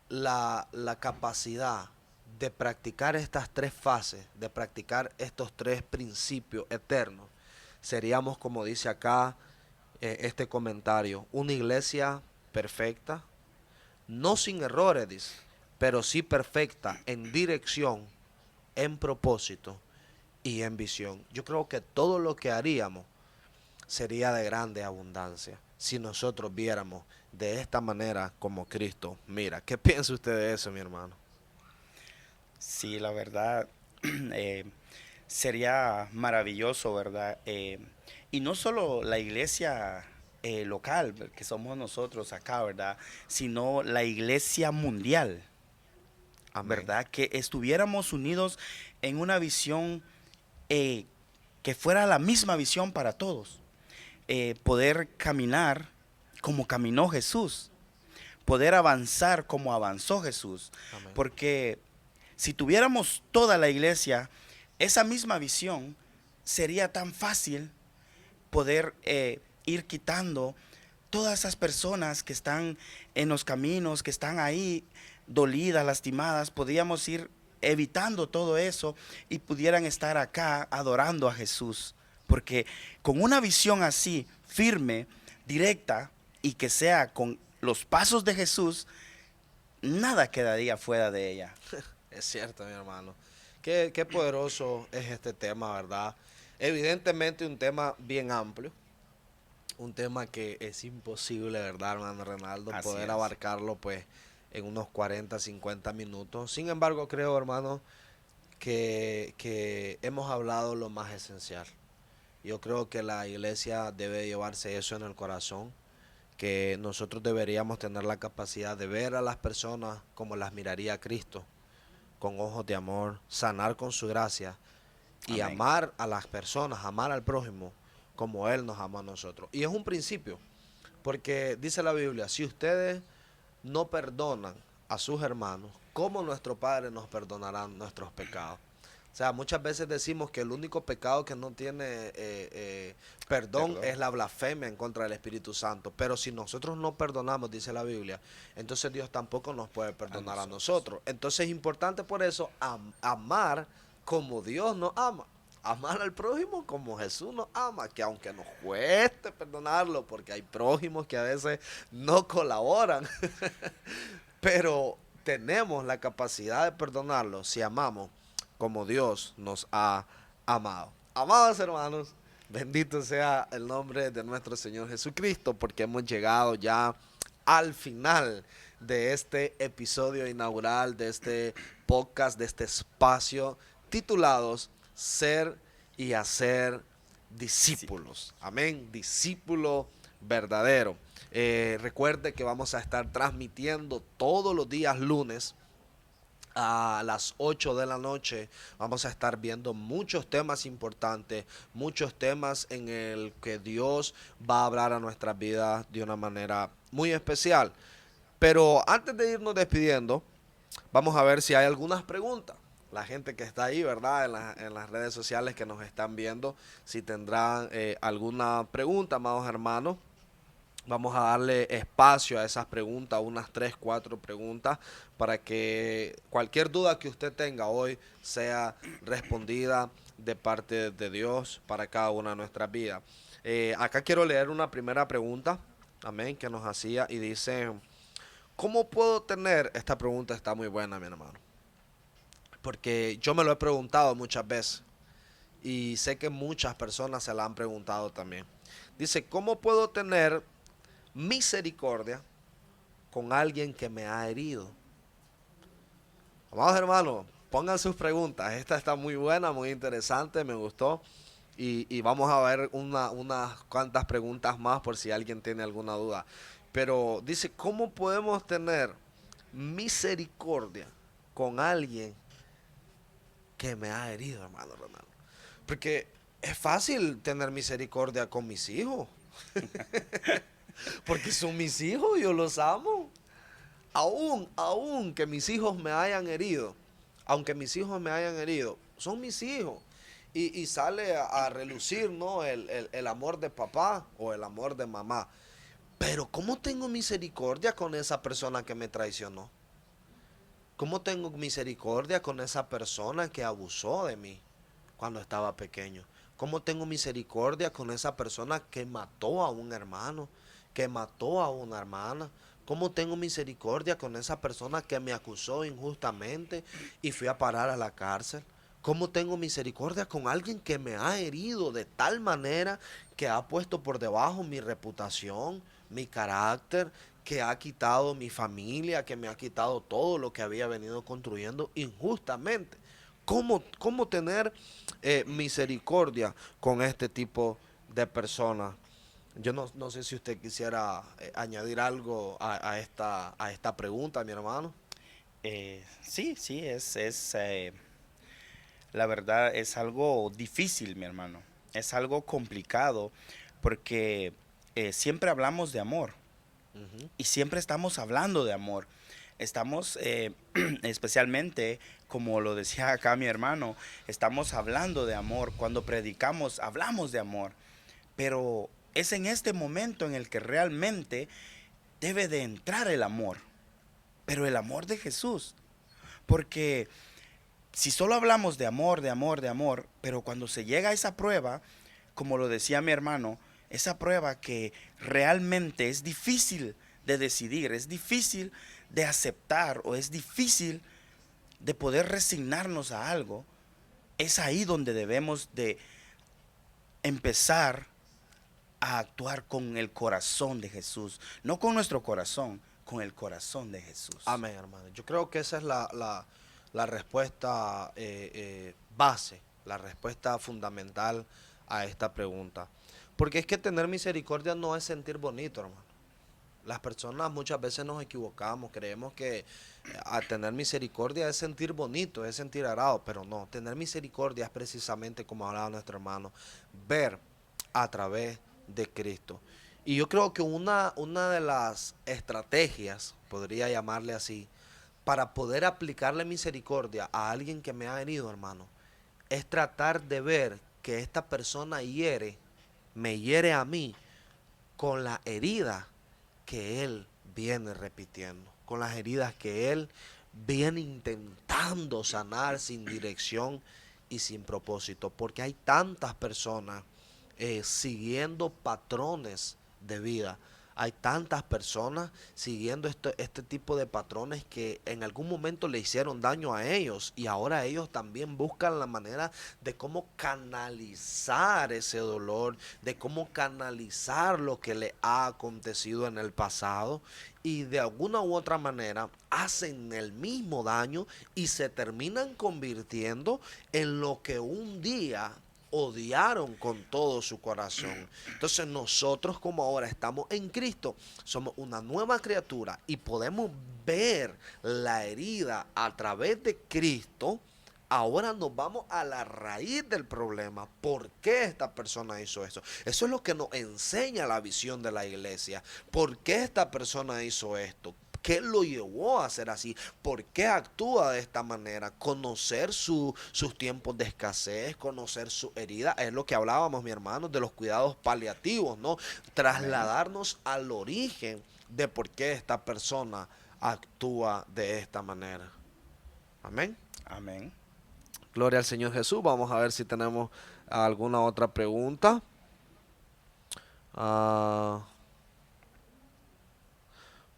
la capacidad de practicar estas tres fases, de practicar estos tres principios eternos, seríamos, como dice acá este comentario, una iglesia perfecta, no sin errores, dice, pero sí perfecta en dirección, en propósito y en visión. Yo creo que todo lo que haríamos sería de grande abundancia si nosotros viéramos de esta manera como Cristo mira. ¿Qué piensa usted de eso, mi hermano? Sí, la verdad, eh, sería maravilloso, ¿verdad? Y no solo la iglesia local, que somos nosotros acá, ¿verdad? Sino la iglesia mundial, Amén. ¿verdad? Que estuviéramos unidos en una visión eh, que fuera la misma visión para todos. Poder caminar como caminó Jesús, poder avanzar como avanzó Jesús. Amén. Porque si tuviéramos toda la iglesia esa misma visión, sería tan fácil poder ir quitando todas esas personas que están en los caminos, que están ahí dolidas, lastimadas. Podríamos ir evitando todo eso y pudieran estar acá adorando a Jesús. Porque con una visión así, firme, directa, y que sea con los pasos de Jesús, nada quedaría fuera de ella. Es cierto, mi hermano. Qué poderoso es este tema, ¿verdad? Evidentemente un tema bien amplio, un tema que es imposible, ¿verdad, hermano Renaldo? Así Poder es. abarcarlo pues en unos 40, 50 minutos. Sin embargo, creo, hermano, que hemos hablado lo más esencial. Yo creo que la iglesia debe llevarse eso en el corazón, que nosotros deberíamos tener la capacidad de ver a las personas como las miraría Cristo, con ojos de amor, sanar con su gracia y Amén. amar a las personas, amar al prójimo como Él nos ama a nosotros. Y es un principio, porque dice la Biblia, si ustedes no perdonan a sus hermanos, ¿cómo nuestro Padre nos perdonará nuestros pecados? O sea, muchas veces decimos que el único pecado que no tiene perdón es la blasfemia en contra del Espíritu Santo. Pero si nosotros no perdonamos, dice la Biblia, entonces Dios tampoco nos puede perdonar a nosotros. Entonces es importante por eso amar como Dios nos ama. Amar al prójimo como Jesús nos ama, que aunque nos cueste perdonarlo, porque hay prójimos que a veces no colaboran, pero tenemos la capacidad de perdonarlo si amamos como Dios nos ha amado. Amados hermanos, bendito sea el nombre de nuestro Señor Jesucristo, porque hemos llegado ya al final de este episodio inaugural, de este podcast, de este espacio titulados Ser y Hacer Discípulos. Amén, discípulo verdadero. Recuerde que vamos a estar transmitiendo todos los días lunes a las 8 de la noche. Vamos a estar viendo muchos temas importantes, muchos temas en el que Dios va a hablar a nuestras vidas de una manera muy especial. Pero antes de irnos despidiendo, vamos a ver si hay algunas preguntas. La gente que está ahí, ¿verdad? En las redes sociales que nos están viendo, si tendrán alguna pregunta, amados hermanos. Vamos a darle espacio a esas preguntas, unas 3, 4 preguntas, para que cualquier duda que usted tenga hoy sea respondida de parte de Dios para cada una de nuestras vidas. Acá quiero leer una primera pregunta, amén, que nos hacía y dice, ¿cómo puedo tener? Esta pregunta está muy buena, mi hermano, porque yo me lo he preguntado muchas veces y sé que muchas personas se la han preguntado también. Dice, ¿cómo puedo tener misericordia con alguien que me ha herido? Amados hermanos, pongan sus preguntas. Esta está muy buena, muy interesante, me gustó. Y vamos a ver unas cuantas preguntas más por si alguien tiene alguna duda. Pero dice, ¿cómo podemos tener misericordia con alguien que me ha herido, hermano Ronaldo? Porque es fácil tener misericordia con mis hijos. Porque son mis hijos, yo los amo. Aún que mis hijos me hayan herido, aunque mis hijos me hayan herido, son mis hijos. Y sale a relucir, ¿no? El amor de papá o el amor de mamá. Pero ¿cómo tengo misericordia con esa persona que me traicionó? ¿Cómo tengo misericordia con esa persona que abusó de mí cuando estaba pequeño? ¿Cómo tengo misericordia con esa persona que mató a un hermano, que mató a una hermana? ¿Cómo tengo misericordia con esa persona que me acusó injustamente y fui a parar a la cárcel? ¿Cómo tengo misericordia con alguien que me ha herido de tal manera que ha puesto por debajo mi reputación, mi carácter, que ha quitado mi familia, que me ha quitado todo lo que había venido construyendo injustamente? ¿Cómo tener misericordia con este tipo de personas? Yo no sé si usted quisiera añadir algo a esta pregunta, mi hermano. Sí, la verdad es algo difícil, mi hermano. Es algo complicado porque siempre hablamos de amor Ujú. y siempre estamos hablando de amor. Estamos, especialmente, como lo decía acá mi hermano, estamos hablando de amor. Cuando predicamos, hablamos de amor. Pero es en este momento en el que realmente debe de entrar el amor. Pero el amor de Jesús. Porque si solo hablamos de amor, de amor, de amor, pero cuando se llega a esa prueba, como lo decía mi hermano, esa prueba que realmente es difícil de decidir, es difícil de aceptar o es difícil de poder resignarnos a algo, es ahí donde debemos de empezar a actuar con el corazón de Jesús, no con nuestro corazón, con el corazón de Jesús. Amén, hermano. Yo creo que esa es la respuesta base, la respuesta fundamental a esta pregunta. Porque es que tener misericordia no es sentir bonito, hermano. Las personas muchas veces nos equivocamos, creemos que a tener misericordia es sentir bonito, es sentir agrado, pero no, tener misericordia es precisamente como hablaba nuestro hermano, ver a través de Cristo. Y yo creo que una de las estrategias, podría llamarle así, para poder aplicarle misericordia a alguien que me ha herido, hermano, es tratar de ver que esta persona me hiere a mí con la herida que él viene repitiendo, con las heridas que él viene intentando sanar sin dirección y sin propósito, porque hay tantas personas siguiendo patrones de vida. Hay tantas personas siguiendo este tipo de patrones que en algún momento le hicieron daño a ellos y ahora ellos también buscan la manera de cómo canalizar ese dolor, de cómo canalizar lo que le ha acontecido en el pasado y de alguna u otra manera hacen el mismo daño y se terminan convirtiendo en lo que un día odiaron con todo su corazón. Entonces nosotros, como ahora estamos en Cristo, somos una nueva criatura y podemos ver la herida a través de Cristo. Ahora nos vamos a la raíz del problema. ¿Por qué esta persona hizo eso? Eso es lo que nos enseña la visión de la iglesia. ¿Por qué esta persona hizo esto? ¿Qué lo llevó a ser así? ¿Por qué actúa de esta manera? Conocer sus tiempos de escasez, conocer su herida, es lo que hablábamos, mi hermano, de los cuidados paliativos, ¿no? Trasladarnos al origen de por qué esta persona actúa de esta manera. Amén. Amén. Gloria al Señor Jesús. Vamos a ver si tenemos alguna otra pregunta.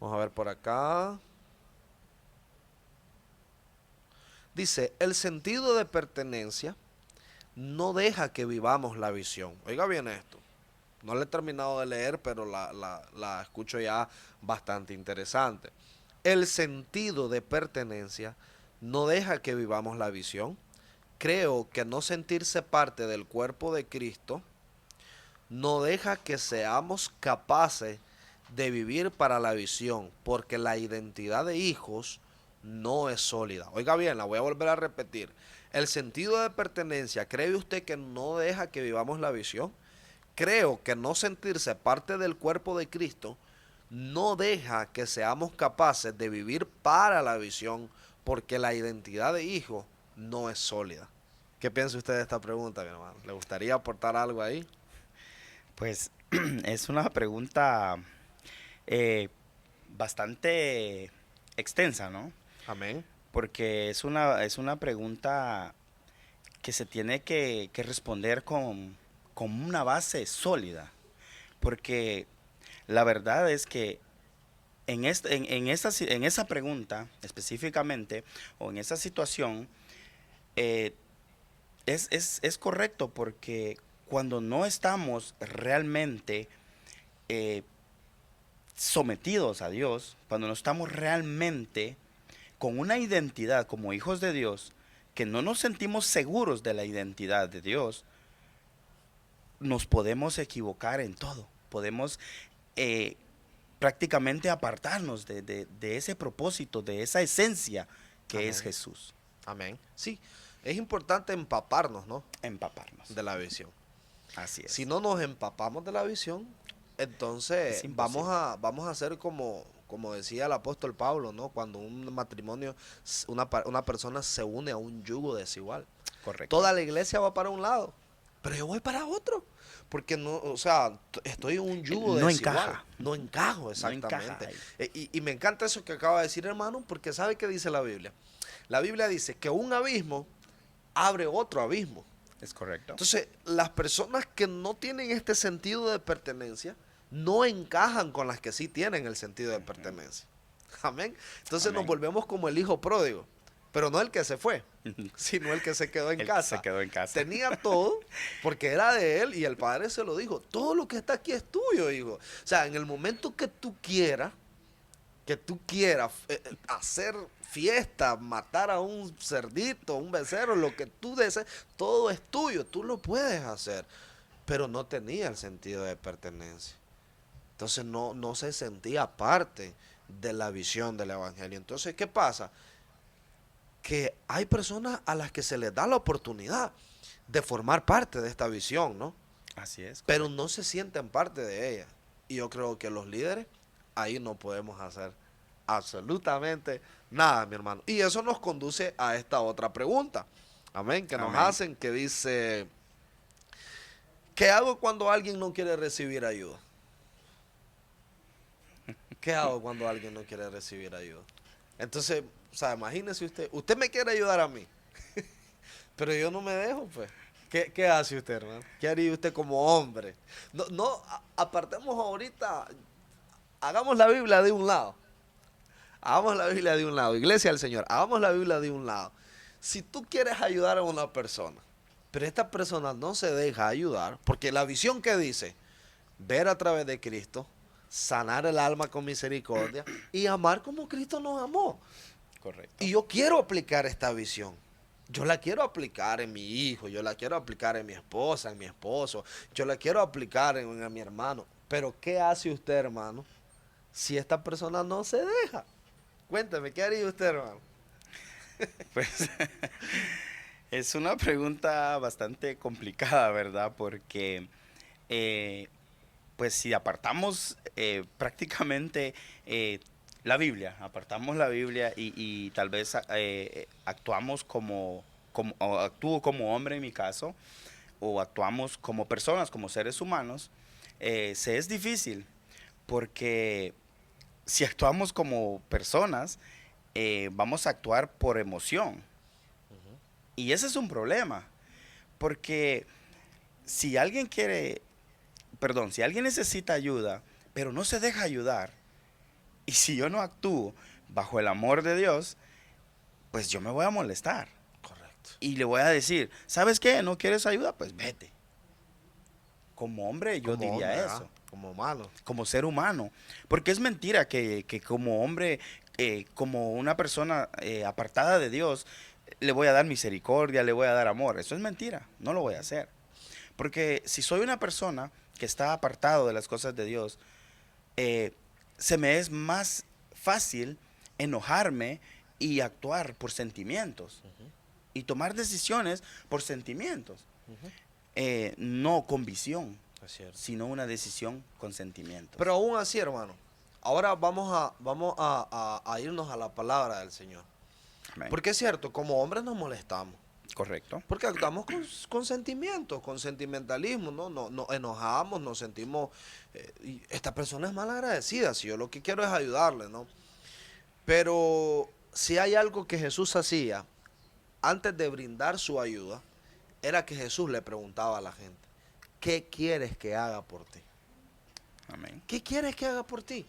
Vamos a ver por acá. Dice, el sentido de pertenencia no deja que vivamos la visión. Oiga bien esto. No la he terminado de leer, pero la escucho ya bastante interesante. El sentido de pertenencia no deja que vivamos la visión. Creo que no sentirse parte del cuerpo de Cristo no deja que seamos capaces de vivir para la visión, porque la identidad de hijos no es sólida. Oiga bien, la voy a volver a repetir. El sentido de pertenencia, ¿cree usted que no deja que vivamos la visión? Creo que no sentirse parte del cuerpo de Cristo no deja que seamos capaces de vivir para la visión, porque la identidad de hijo no es sólida. ¿Qué piensa usted de esta pregunta, mi hermano? ¿Le gustaría aportar algo ahí? Pues es una pregunta bastante extensa, ¿no? Amén. Porque es una pregunta que se tiene que responder con una base sólida. Porque la verdad es que en esa pregunta específicamente, o en esa situación, es correcto, porque cuando no estamos realmente sometidos a Dios, cuando no estamos realmente con una identidad como hijos de Dios, que no nos sentimos seguros de la identidad de Dios, nos podemos equivocar en todo. Podemos prácticamente apartarnos de ese propósito, de esa esencia que Amén. es Jesús. Amén. Sí, es importante empaparnos, ¿no? Empaparnos. De la visión. Así es. Si no nos empapamos de la visión, entonces vamos a hacer como decía el apóstol Pablo, ¿no? Cuando un matrimonio, una persona se une a un yugo desigual. Correcto. Toda la iglesia va para un lado, pero yo voy para otro. Porque no, o sea, estoy en un yugo No desigual. encaja. No encajo, exactamente. No encaja Y me encanta eso que acaba de decir, hermano, porque ¿sabe qué dice la Biblia? La Biblia dice que un abismo abre otro abismo. Es correcto. Entonces, las personas que no tienen este sentido de pertenencia no encajan con las que sí tienen el sentido de pertenencia. Amén. Entonces Amén. nos volvemos como el hijo pródigo, pero no el que se fue, sino el que se quedó en El que casa. se quedó en casa. Tenía todo porque era de él y el padre se lo dijo, todo lo que está aquí es tuyo, hijo. O sea, en el momento que tú quieras hacer fiesta, matar a un cerdito, un becerro, lo que tú desees, todo es tuyo, tú lo puedes hacer. Pero no tenía el sentido de pertenencia. Entonces no se sentía parte de la visión del evangelio. Entonces, ¿qué pasa? Que hay personas a las que se les da la oportunidad de formar parte de esta visión, ¿no? Así es. Pero no se sienten parte de ella. Y yo creo que los líderes ahí no podemos hacer absolutamente nada, mi hermano. Y eso nos conduce a esta otra pregunta. Amén, que nos Amén. hacen, que dice, ¿qué hago cuando alguien no quiere recibir ayuda? ¿Qué hago cuando alguien no quiere recibir ayuda? Entonces, o sea, imagínese usted me quiere ayudar a mí, pero yo no me dejo, pues. ¿Qué hace usted, hermano? ¿Qué haría usted como hombre? Apartemos ahorita, hagamos la Biblia de un lado. Hagamos la Biblia de un lado. Iglesia del Señor, hagamos la Biblia de un lado. Si tú quieres ayudar a una persona, pero esta persona no se deja ayudar, porque la visión que dice, ver a través de Cristo, sanar el alma con misericordia y amar como Cristo nos amó. Correcto. Y yo quiero aplicar esta visión. Yo la quiero aplicar en mi hijo, yo la quiero aplicar en mi esposa, en mi esposo, yo la quiero aplicar en mi hermano. Pero ¿qué hace usted, hermano, si esta persona no se deja? Cuéntame, ¿qué haría usted, hermano? Pues es una pregunta bastante complicada, ¿verdad? Porque pues si apartamos prácticamente apartamos la Biblia y tal vez actuamos o actúo como hombre en mi caso, o actuamos como personas, como seres humanos, se es difícil, porque si actuamos como personas, vamos a actuar por emoción. Y ese es un problema, porque si alguien si alguien necesita ayuda, pero no se deja ayudar, y si yo no actúo bajo el amor de Dios, pues yo me voy a molestar. Correcto. Y le voy a decir, ¿sabes qué? ¿No quieres ayuda? Pues vete. Como hombre yo Como diría hombre, eso. como humano. Como ser humano. Porque es mentira que como hombre, como una persona apartada de Dios, le voy a dar misericordia, le voy a dar amor. Eso es mentira. No lo voy a hacer. Porque si soy una persona que está apartado de las cosas de Dios, se me es más fácil enojarme y actuar por sentimientos. Y tomar decisiones por sentimientos. No con visión, Es cierto. sino una decisión con sentimientos. Pero aún así, hermano, ahora vamos a irnos a la palabra del Señor. Amén. Porque es cierto, como hombres nos molestamos. Correcto. Porque actuamos con sentimientos, con sentimentalismo, ¿no? Nos enojamos, nos sentimos... y esta persona es mal agradecida, si yo lo que quiero es ayudarle, ¿no? Pero si hay algo que Jesús hacía antes de brindar su ayuda, era que Jesús le preguntaba a la gente, ¿qué quieres que haga por ti? Amén. ¿Qué quieres que haga por ti?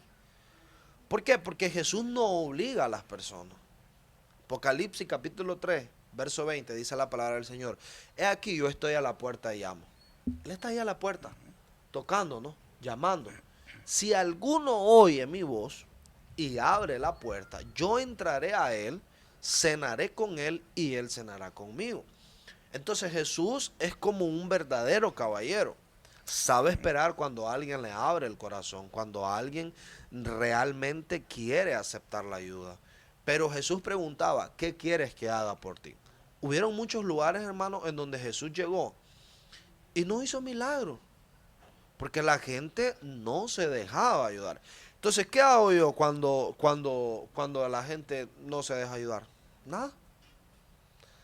¿Por qué? Porque Jesús no obliga a las personas. Apocalipsis capítulo 3, verso 20, dice la palabra del Señor. He aquí, yo estoy a la puerta y llamo. Él está ahí a la puerta, tocando, ¿no? Llamando. Si alguno oye mi voz y abre la puerta, yo entraré a él, cenaré con él y él cenará conmigo. Entonces Jesús es como un verdadero caballero. Sabe esperar cuando alguien le abre el corazón, cuando alguien realmente quiere aceptar la ayuda. Pero Jesús preguntaba, ¿qué quieres que haga por ti? Hubieron muchos lugares, hermanos, en donde Jesús llegó y no hizo milagros, porque la gente no se dejaba ayudar. Entonces, ¿qué hago yo cuando la gente no se deja ayudar? Nada.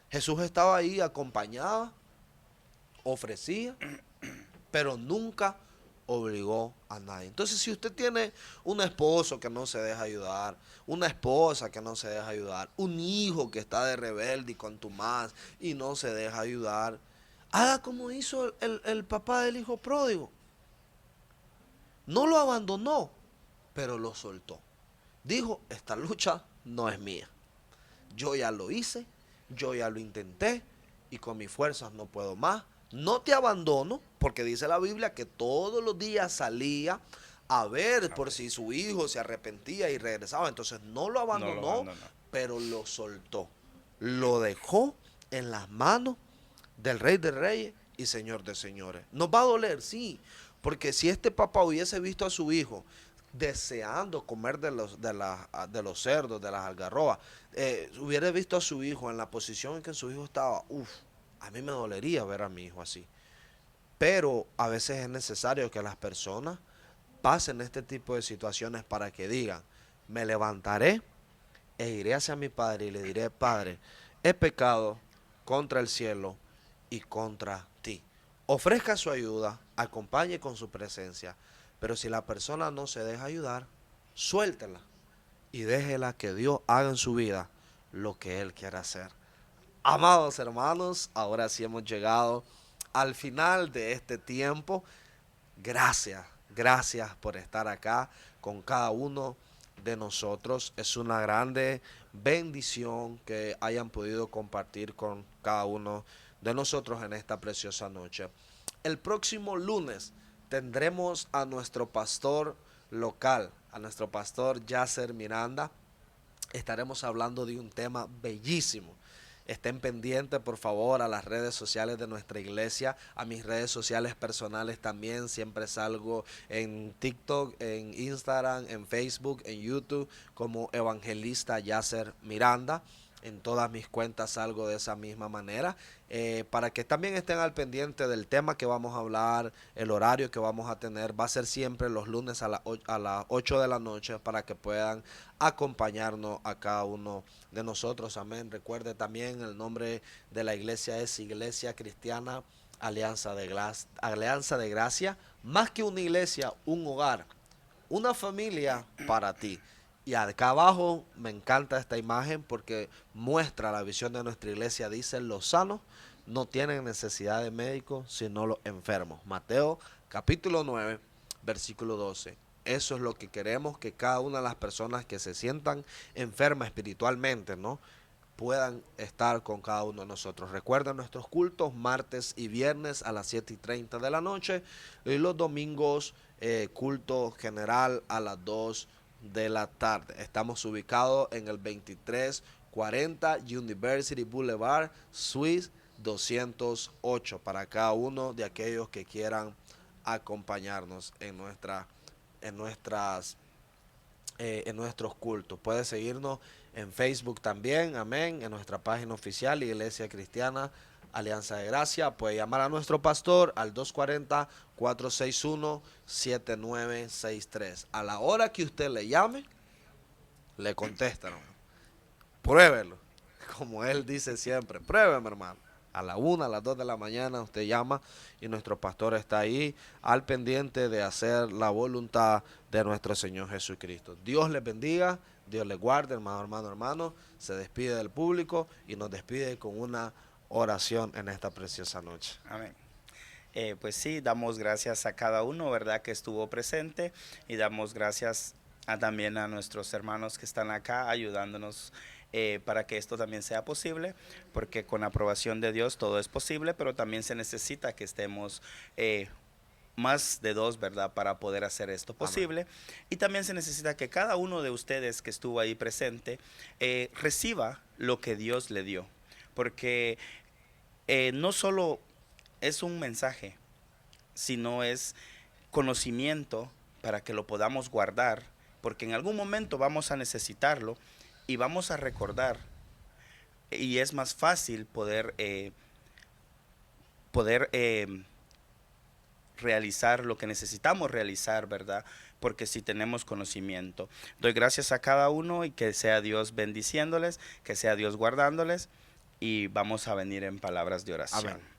Jesús estaba ahí, acompañaba, ofrecía, pero nunca obligó a nadie. Entonces, si usted tiene un esposo que no se deja ayudar, una esposa que no se deja ayudar, un hijo que está de rebelde y contumaz y no se deja ayudar, haga como hizo el papá del hijo pródigo. No lo abandonó, pero lo soltó. Dijo, esta lucha no es mía. Yo ya lo hice, yo ya lo intenté y con mis fuerzas no puedo más. No te abandono, porque dice la Biblia que todos los días salía a ver por si su hijo se arrepentía y regresaba. Entonces no lo abandonó, pero lo soltó. Lo dejó en las manos del Rey de Reyes y Señor de Señores. Nos va a doler, sí, porque si este papá hubiese visto a su hijo deseando comer de los cerdos, de las algarrobas, hubiera visto a su hijo en la posición en que su hijo estaba, a mí me dolería ver a mi hijo así. Pero a veces es necesario que las personas pasen este tipo de situaciones para que digan, me levantaré e iré hacia mi padre y le diré, Padre, he pecado contra el cielo y contra ti. Ofrezca su ayuda, acompañe con su presencia, pero si la persona no se deja ayudar, suéltela y déjela que Dios haga en su vida lo que Él quiera hacer. Amados hermanos, ahora sí hemos llegado al final de este tiempo. Gracias por estar acá con cada uno de nosotros. Es una grande bendición que hayan podido compartir con cada uno de nosotros en esta preciosa noche. El próximo lunes tendremos a nuestro pastor local, a nuestro pastor Yasser Miranda. Estaremos hablando de un tema bellísimo. Estén pendientes, por favor, a las redes sociales de nuestra iglesia, a mis redes sociales personales también. Siempre salgo en TikTok, en Instagram, en Facebook, en YouTube, como Evangelista Yasser Miranda. En todas mis cuentas salgo de esa misma manera, para que también estén al pendiente del tema que vamos a hablar, el horario que vamos a tener. Va a ser siempre los lunes a las 8 de la noche, para que puedan acompañarnos a cada uno de nosotros. Amén. Recuerde también, el nombre de la iglesia es Iglesia Cristiana Alianza de Gracia. Más que una iglesia, un hogar, una familia para ti. Y acá abajo me encanta esta imagen porque muestra la visión de nuestra iglesia. Dice: los sanos no tienen necesidad de médico, sino los enfermos. Mateo capítulo 9, versículo 12. Eso es lo que queremos, que cada una de las personas que se sientan enfermas espiritualmente, ¿no?, puedan estar con cada uno de nosotros. Recuerden nuestros cultos martes y viernes a las 7:30 de la noche, y los domingos culto general a las 2 de la tarde. Estamos ubicados en el 2340 University Boulevard, Suite 208, para cada uno de aquellos que quieran acompañarnos en nuestros cultos. Puede seguirnos en Facebook también, amén, en nuestra página oficial Iglesia Cristiana Alianza de Gracia. Puede llamar a nuestro pastor al 240-461-7963. A la hora que usted le llame, le contestan. Pruébelo, como él dice siempre, pruébeme, hermano. A la 1, a las 2 de la mañana usted llama y nuestro pastor está ahí al pendiente de hacer la voluntad de nuestro Señor Jesucristo. Dios les bendiga, Dios les guarde, hermano. Se despide del público y nos despide con una oración en esta preciosa noche. Amén. Pues sí, damos gracias a cada uno, ¿verdad?, que estuvo presente, y damos gracias también a nuestros hermanos que están acá ayudándonos para que esto también sea posible, porque con la aprobación de Dios todo es posible, pero también se necesita que estemos más de dos, ¿verdad?, para poder hacer esto posible. Amén. Y también se necesita que cada uno de ustedes que estuvo ahí presente reciba lo que Dios le dio, porque no solo es un mensaje, sino es conocimiento para que lo podamos guardar, porque en algún momento vamos a necesitarlo y vamos a recordar, y es más fácil poder realizar lo que necesitamos realizar, ¿verdad?, porque si tenemos conocimiento. Doy gracias a cada uno, y que sea Dios bendiciéndoles, que sea Dios guardándoles, y vamos a venir en palabras de oración. Amén.